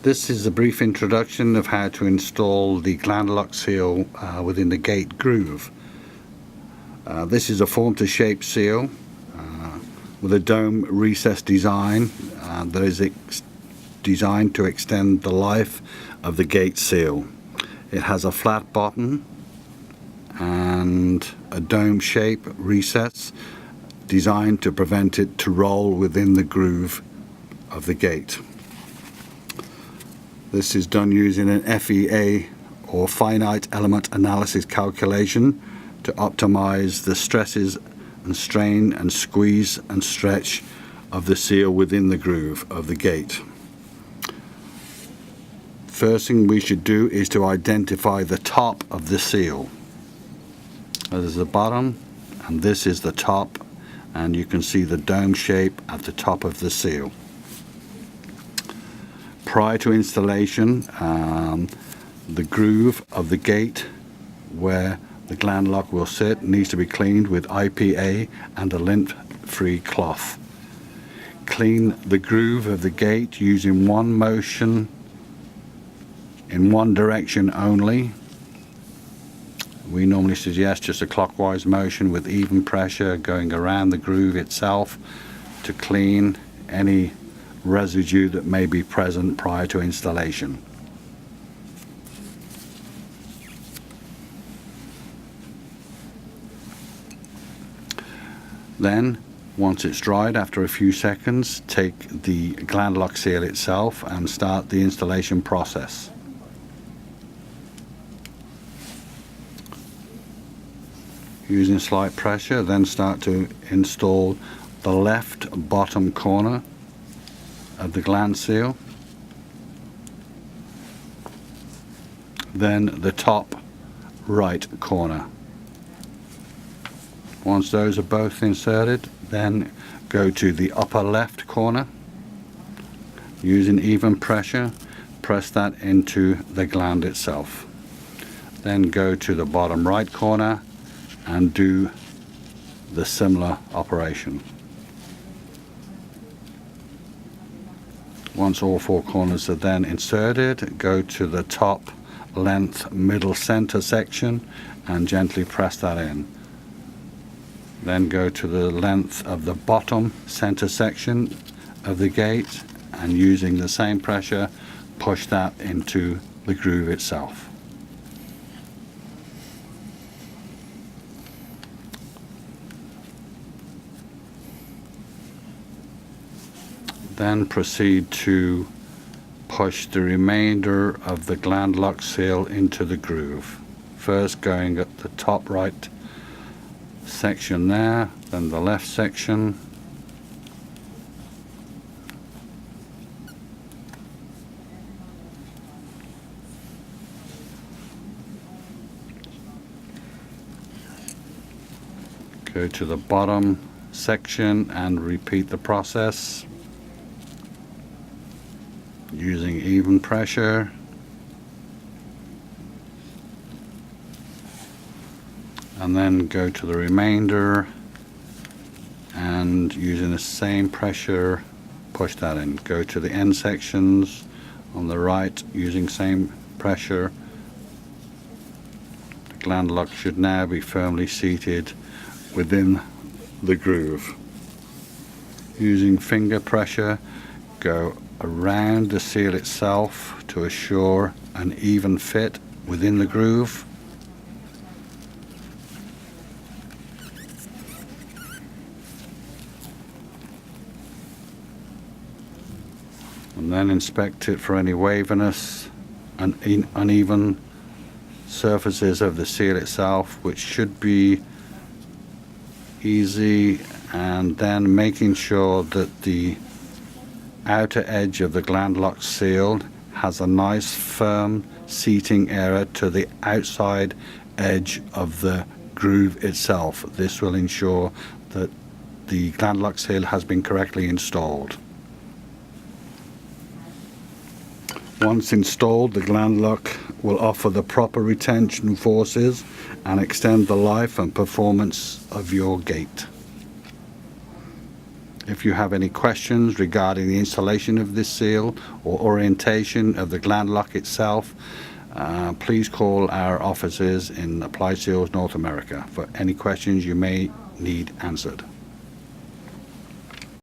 This is a brief introduction of how to install the Glandlock seal within the gate groove. This is a form to shape seal with a dome recess design that is designed to extend the life of the gate seal. It has a flat bottom and a dome shape recess designed to prevent it to roll within the groove of the gate. This is done using an FEA or finite element analysis calculation to optimize the stresses and strain and squeeze and stretch of the seal within the groove of the gate. First thing we should do is to identify the top of the seal. This is the bottom and this is the top, and you can see the dome shape at the top of the seal. Prior to installation, the groove of the gate where the Glandlock will sit needs to be cleaned with IPA and a lint-free cloth. Clean the groove of the gate using one motion in one direction only. We normally suggest just a clockwise motion with even pressure going around the groove itself to clean any residue that may be present prior to installation. Then, once it's dried, after a few seconds, take the Glandlock seal itself and start the installation process. Using slight pressure, then start to install the left bottom corner of the gland seal, then the top right corner. Once those are both inserted, then go to the upper left corner. Using even pressure, press that into the gland itself. Then go to the bottom right corner and do the similar operation. Once all four corners are then inserted, go to the top length middle center section and gently press that in. Then go to the length of the bottom center section of the gate and using the same pressure push that into the groove itself. Then proceed to push the remainder of the Glandlock seal into the groove. First going at the top right section there, then the left section, go to the bottom section and repeat the process using even pressure. And then go to the remainder and using the same pressure push that in. Go to the end sections on the right using same pressure. The Glandlock should now be firmly seated within the groove. Using finger pressure, go around the seal itself to assure an even fit within the groove. And then inspect it for any waviness and uneven surfaces of the seal itself, which should be easy, and then making sure that the outer edge of the Glandlock seal has a nice firm seating area to the outside edge of the groove itself. This will ensure that the Glandlock seal has been correctly installed. Once installed, the Glandlock will offer the proper retention forces and extend the life and performance of your gate. If you have any questions regarding the installation of this seal or orientation of the Glandlock itself, please call our offices in Applied Seals North America for any questions you may need answered.